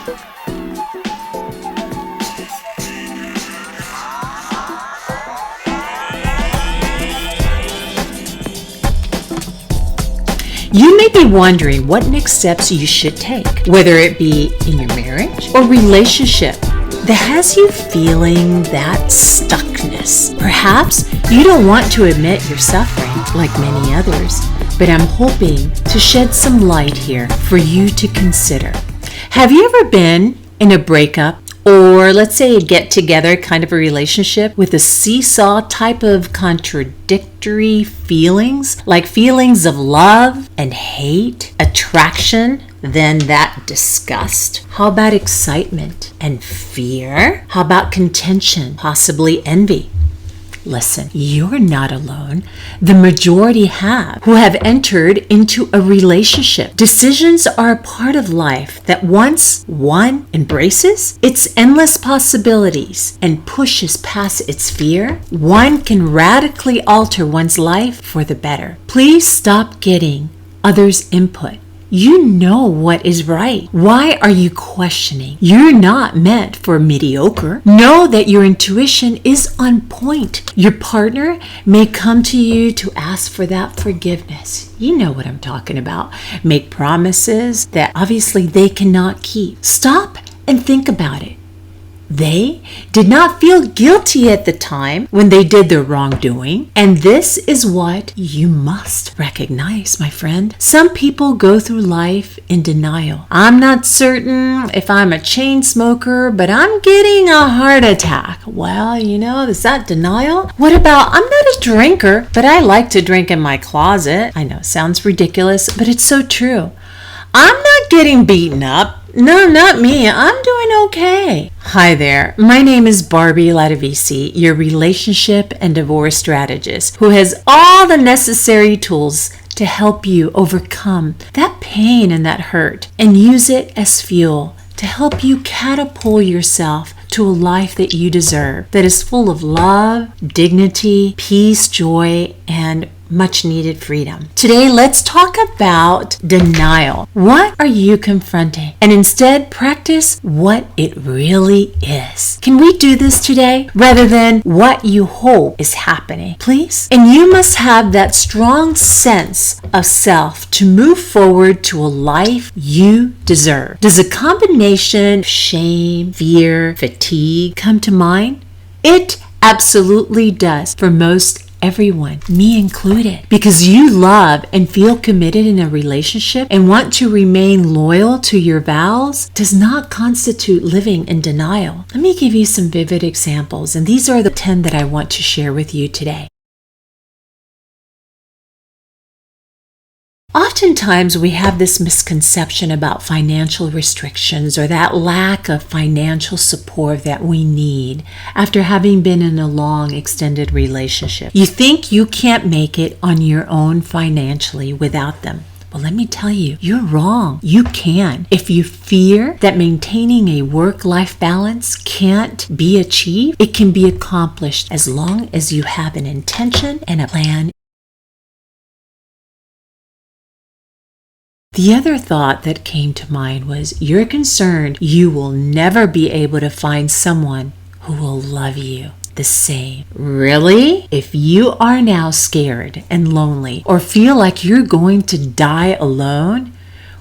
You may be wondering what next steps you should take, whether it be in your marriage or relationship that has you feeling that stuckness. Perhaps you don't want to admit you're suffering like many others, but I'm hoping to shed some light here for you to consider. Have you ever been in a breakup, or let's say a get-together kind of a relationship with a seesaw type of contradictory feelings, like feelings of love and hate, attraction, then that disgust? How about excitement and fear? How about contention, possibly envy? Listen, you're not alone. The majority have, who have entered into a relationship. Decisions are a part of life that once one embraces its endless possibilities and pushes past its fear, one can radically alter one's life for the better. Please stop getting others' input. You know what is right. Why are you questioning? You're not meant for mediocre. Know that your intuition is on point. Your partner may come to you to ask for that forgiveness. You know what I'm talking about. Make promises that obviously they cannot keep. Stop and think about it. They did not feel guilty at the time when they did their wrongdoing. And this is what you must recognize, my friend. Some people go through life in denial. I'm not certain if I'm a chain smoker, but I'm getting a heart attack. Well, is that denial? What about I'm not a drinker, but I like to drink in my closet? I know, sounds ridiculous, but it's so true. I'm not getting beaten up. No, not me. I'm doing okay. Hi there. My name is Barbie Latavisi, your relationship and divorce strategist who has all the necessary tools to help you overcome that pain and that hurt and use it as fuel to help you catapult yourself to a life that you deserve, that is full of love, dignity, peace, joy, and much needed freedom. Today, let's talk about denial. What are you confronting? And instead, practice what it really is. Can we do this today rather than what you hope is happening? Please? And you must have that strong sense of self to move forward to a life you deserve. Does a combination of shame, fear, fatigue come to mind? It absolutely does for most everyone, me included. Because you love and feel committed in a relationship and want to remain loyal to your vows does not constitute living in denial. Let me give you some vivid examples, and these are the 10 that I want to share with you today. Oftentimes we have this misconception about financial restrictions or that lack of financial support that we need after having been in a long extended relationship. You think you can't make it on your own financially without them. Well, let me tell you, you're wrong. You can. If you fear that maintaining a work-life balance can't be achieved, it can be accomplished as long as you have an intention and a plan. The other thought that came to mind was you're concerned you will never be able to find someone who will love you the same. Really? If you are now scared and lonely or feel like you're going to die alone,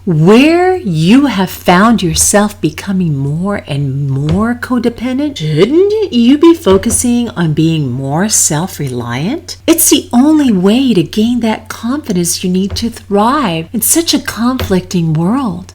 where you have found yourself becoming more and more codependent, shouldn't you be focusing on being more self-reliant? It's the only way to gain that confidence you need to thrive in such a conflicting world.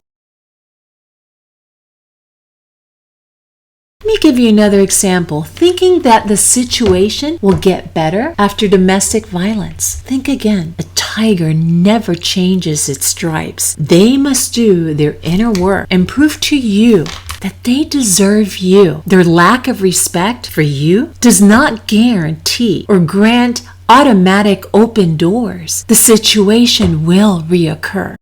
Let me give you another example. Thinking that the situation will get better after domestic violence. Think again. A tiger never changes its stripes. They must do their inner work and prove to you that they deserve you. Their lack of respect for you does not guarantee or grant automatic open doors. The situation will reoccur.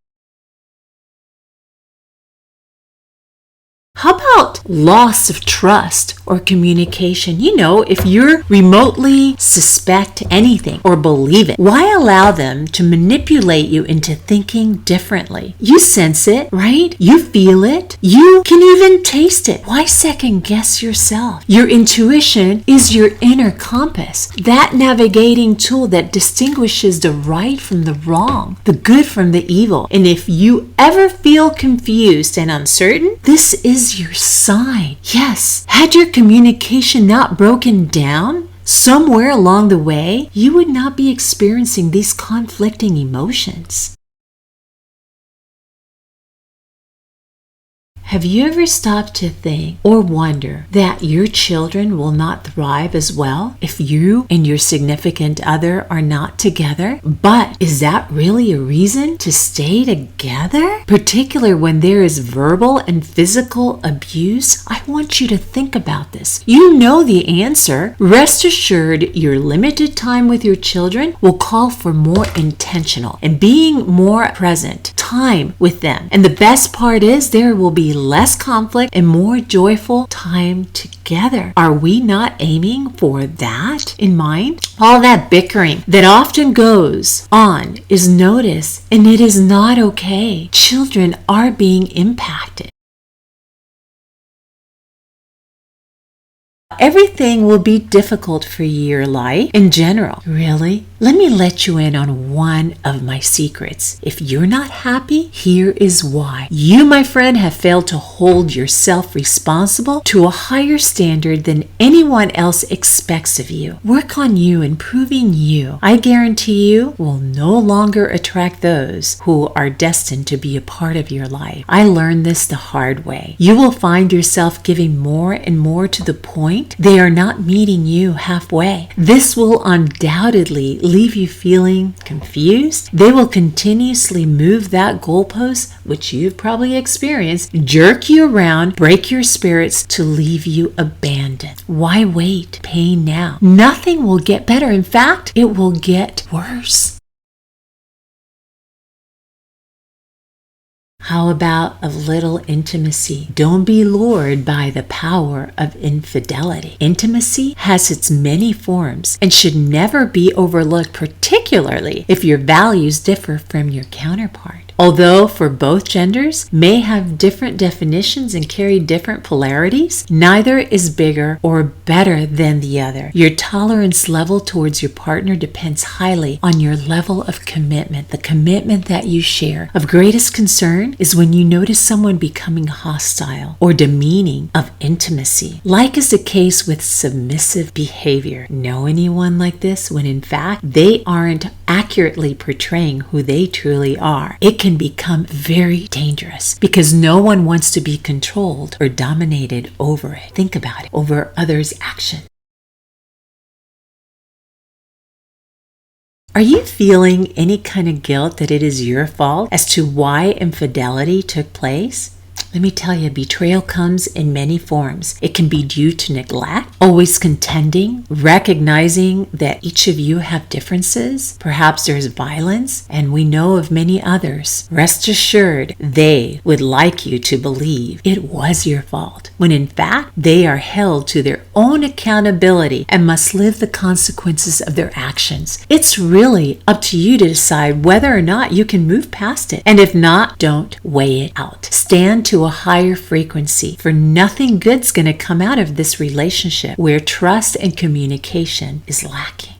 How about loss of trust or communication. If you remotely suspect anything or believe it, why allow them to manipulate you into thinking differently? You sense it, right? You feel it. You can even taste it. Why second guess yourself? Your intuition is your inner compass, that navigating tool that distinguishes the right from the wrong, the good from the evil. And if you ever feel confused and uncertain, this is your sign. Yes, had your communication not broken down somewhere along the way, you would not be experiencing these conflicting emotions. Have you ever stopped to think or wonder that your children will not thrive as well if you and your significant other are not together? But is that really a reason to stay together? Particularly when there is verbal and physical abuse? I want you to think about this. You know the answer. Rest assured, your limited time with your children will call for more intentional and being more present time with them. And the best part is there will be less conflict and more joyful time together. Are we not aiming for that in mind? All that bickering that often goes on is noticed, and it is not okay. Children are being impacted. Everything will be difficult for your life in general. Really? Let me let you in on one of my secrets. If you're not happy, here is why. You, my friend, have failed to hold yourself responsible to a higher standard than anyone else expects of you. Work on you, improving you. I guarantee you will no longer attract those who are destined to be a part of your life. I learned this the hard way. You will find yourself giving more and more to the point they are not meeting you halfway. This will undoubtedly leave you feeling confused. They will continuously move that goalpost, which you've probably experienced, jerk you around, break your spirits to leave you abandoned. Why wait? Pay now. Nothing will get better. In fact, it will get worse. How about a little intimacy? Don't be lured by the power of infidelity. Intimacy has its many forms and should never be overlooked, particularly if your values differ from your counterpart. Although for both genders may have different definitions and carry different polarities, neither is bigger or better than the other. Your tolerance level towards your partner depends highly on your level of commitment, the commitment that you share. Of greatest concern is when you notice someone becoming hostile or demeaning of intimacy, like is the case with submissive behavior. Know anyone like this when in fact they aren't accurately portraying who they truly are? It can become very dangerous because no one wants to be controlled or dominated over it. Think about it, over others' action. Are you feeling any kind of guilt that it is your fault as to why infidelity took place? Let me tell you, betrayal comes in many forms. It can be due to neglect, always contending, recognizing that each of you have differences. Perhaps there's violence, and we know of many others. Rest assured, they would like you to believe it was your fault, when in fact, they are held to their own accountability and must live the consequences of their actions. It's really up to you to decide whether or not you can move past it. And if not, don't weigh it out. Stand to a higher frequency, for nothing good's going to come out of this relationship where trust and communication is lacking.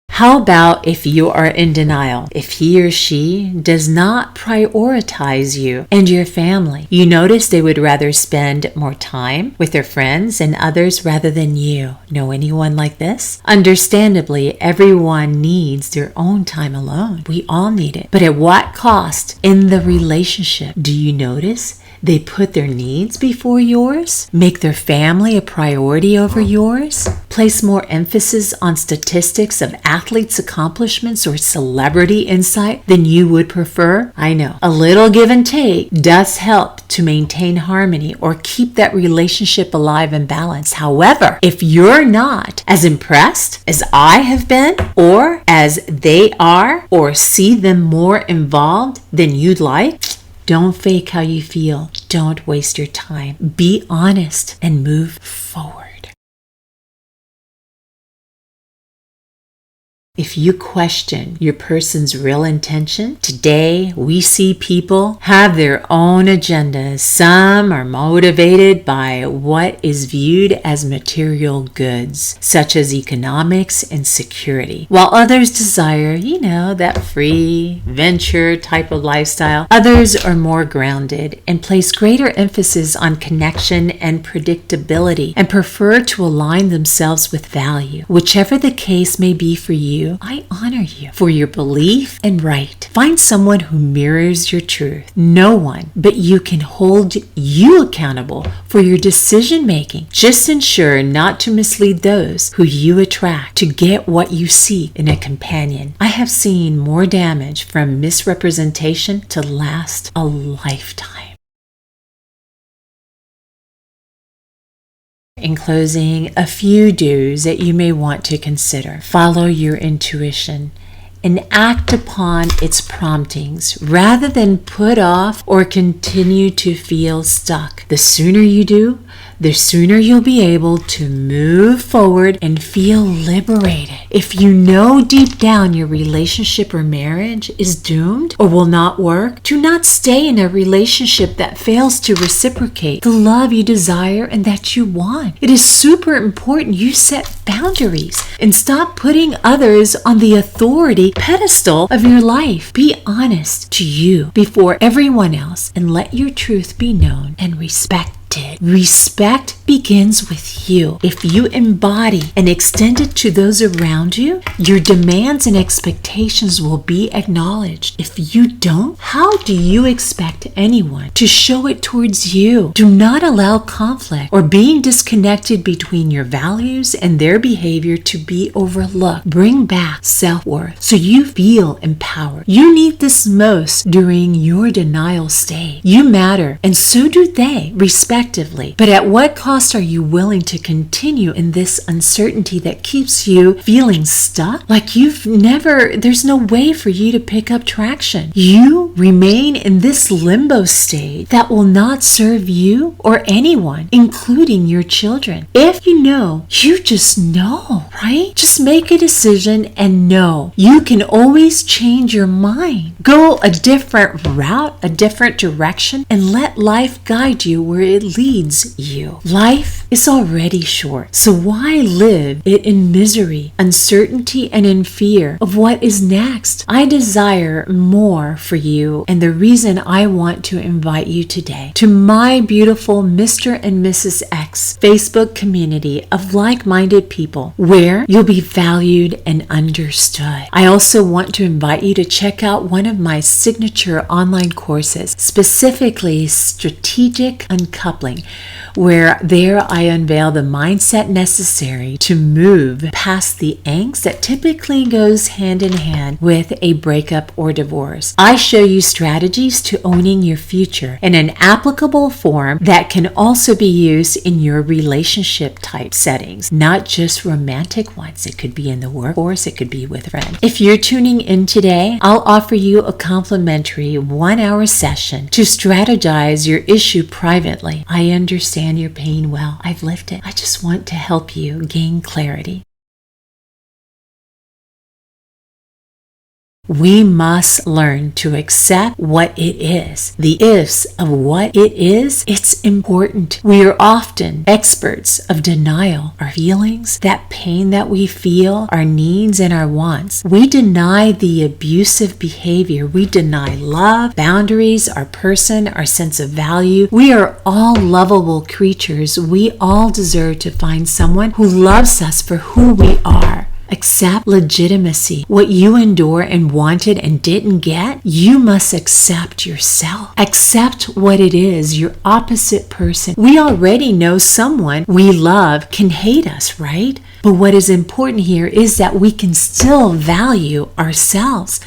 How about if you are in denial? If he or she does not prioritize you and your family, you notice they would rather spend more time with their friends and others rather than you. Know anyone like this? Understandably, everyone needs their own time alone. We all need it. But at what cost in the relationship? Do you notice they put their needs before yours? Make their family a priority over yours? Place more emphasis on statistics of athletes' accomplishments or celebrity insight than you would prefer? I know. A little give and take does help to maintain harmony or keep that relationship alive and balanced. However, if you're not as impressed as I have been, or as they are, or see them more involved than you'd like, Don't fake how you feel. Don't waste your time. Be honest and move forward. If you question your person's real intention, today we see people have their own agendas. Some are motivated by what is viewed as material goods, such as economics and security, while others desire, that free venture type of lifestyle. Others are more grounded and place greater emphasis on connection and predictability and prefer to align themselves with value. Whichever the case may be for you, I honor you for your belief and right. Find someone who mirrors your truth. No one but you can hold you accountable for your decision making. Just ensure not to mislead those who you attract to get what you seek in a companion. I have seen more damage from misrepresentation to last a lifetime. In closing, a few do's that you may want to consider. Follow your intuition and act upon its promptings rather than put off or continue to feel stuck. The sooner you do, the sooner you'll be able to move forward and feel liberated. If you know deep down your relationship or marriage is doomed or will not work, do not stay in a relationship that fails to reciprocate the love you desire and that you want. It is super important you set boundaries and stop putting others on the authority pedestal of your life. Be honest to you before everyone else and let your truth be known and respected. Respect begins with you. If you embody and extend it to those around you, your demands and expectations will be acknowledged. If you don't, how do you expect anyone to show it towards you? Do not allow conflict or being disconnected between your values and their behavior to be overlooked. Bring back self-worth so you feel empowered. You need this most during your denial state. You matter, and so do they, respectively. But at what cost are you willing to continue in this uncertainty that keeps you feeling stuck? Like there's no way for you to pick up traction. You remain in this limbo state that will not serve you or anyone, including your children. If you just know, right? Just make a decision and know. You can always change your mind. Go a different route, a different direction, and let life guide you where it leads you. Life is already short, so why live it in misery, uncertainty, and in fear of what is next? I desire more for you, and the reason I want to invite you today to my beautiful Mr. and Mrs. X Facebook community of like-minded people where you'll be valued and understood. I also want to invite you to check out one of my signature online courses, specifically Strategic Uncoupling, where there I unveil the mindset necessary to move past the angst that typically goes hand in hand with a breakup or divorce. I show you strategies to owning your future in an applicable form that can also be used in your relationship type settings, not just romantic ones. It could be in the workforce, it could be with friends. If you're tuning in today, I'll offer you a complimentary 1-hour session to strategize your issue privately. I understand your pain well. I've lived it. I just want to help you gain clarity. We must learn to accept what it is. The ifs of what it is, it's important. We are often experts of denial, our feelings, that pain that we feel, our needs and our wants. We deny the abusive behavior. We deny love, boundaries, our person, our sense of value. We are all lovable creatures. We all deserve to find someone who loves us for who we are. Accept legitimacy. What you endure and wanted and didn't get, you must accept yourself. Accept what it is, your opposite person. We already know someone we love can hate us, right? But what is important here is that we can still value ourselves.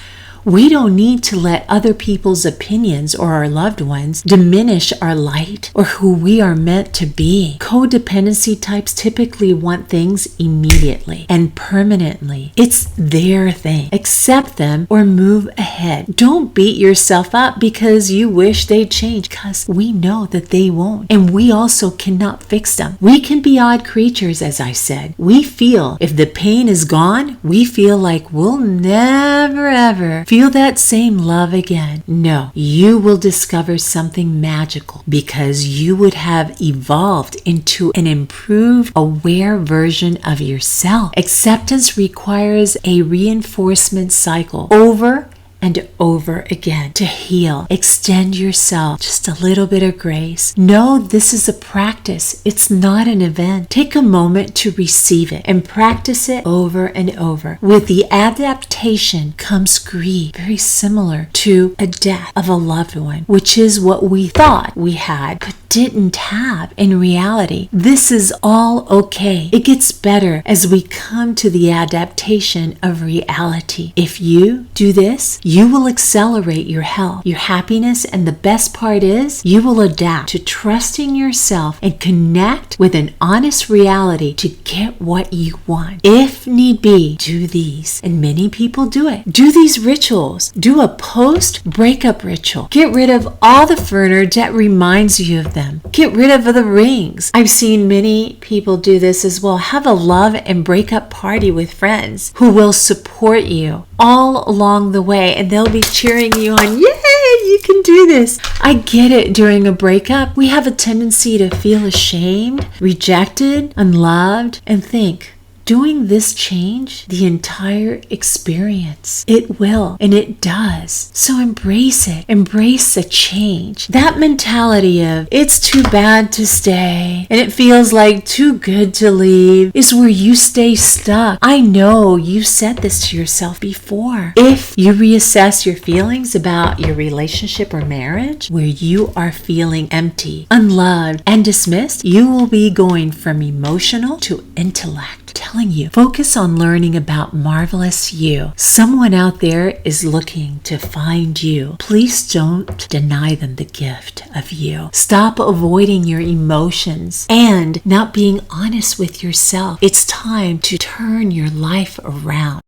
We don't need to let other people's opinions or our loved ones diminish our light or who we are meant to be. Codependency types typically want things immediately and permanently. It's their thing. Accept them or move ahead. Don't beat yourself up because you wish they'd change, because we know that they won't. And we also cannot fix them. We can be odd creatures, as I said. We feel if the pain is gone, we feel like we'll never ever feel that same love again. No, you will discover something magical because you would have evolved into an improved, aware version of yourself. Acceptance requires a reinforcement cycle over and over again to heal. Extend yourself just a little bit of grace. Know this is a practice. It's not an event. Take a moment to receive it and practice it over and over. With the adaptation comes grief, very similar to a death of a loved one, which is what we thought we had but didn't have in reality. This is all okay. It gets better as we come to the adaptation of reality. If you do this, you will accelerate your health, your happiness, and the best part is you will adapt to trusting yourself and connect with an honest reality to get what you want. If need be, do these. And many people do it. Do these rituals. Do a post-breakup ritual. Get rid of all the furniture that reminds you of them. Get rid of the rings. I've seen many people do this as well. Have a love and breakup party with friends who will support you all along the way, and they'll be cheering you on. Yay, you can do this. I get it. During a breakup, we have a tendency to feel ashamed, rejected, unloved, and think, doing this change the entire experience? It will, and it does. So embrace it. Embrace the change. That mentality of it's too bad to stay and it feels like too good to leave is where you stay stuck. I know you said this to yourself before. If you reassess your feelings about your relationship or marriage, where you are feeling empty, unloved, and dismissed, you will be going from emotional to intellect. Telling you, focus on learning about marvelous you. Someone out there is looking to find you. Please don't deny them the gift of you. Stop avoiding your emotions and not being honest with yourself. It's time to turn your life around.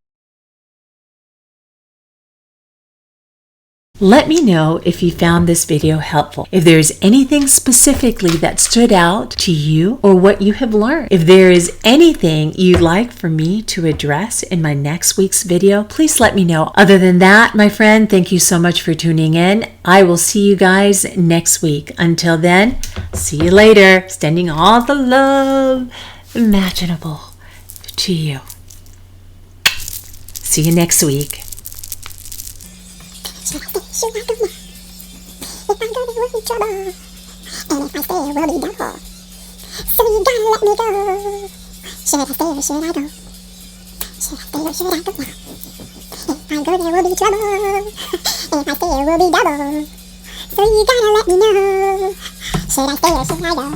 Let me know if you found this video helpful. If there's anything specifically that stood out to you or what you have learned. If there is anything you'd like for me to address in my next week's video, please let me know. Other than that, my friend, thank you so much for tuning in. I will see you guys next week. Until then, see you later. Sending all the love imaginable to you. See you next week. Should I go? If I go, there will be trouble. And if I stay, it will be double. So you gotta let me go. Should I stay or should I go? Should I stay or should I go now? If I go, there will be trouble. And if I stay, it will be double. So you gotta let me know. Should I stay or should I go?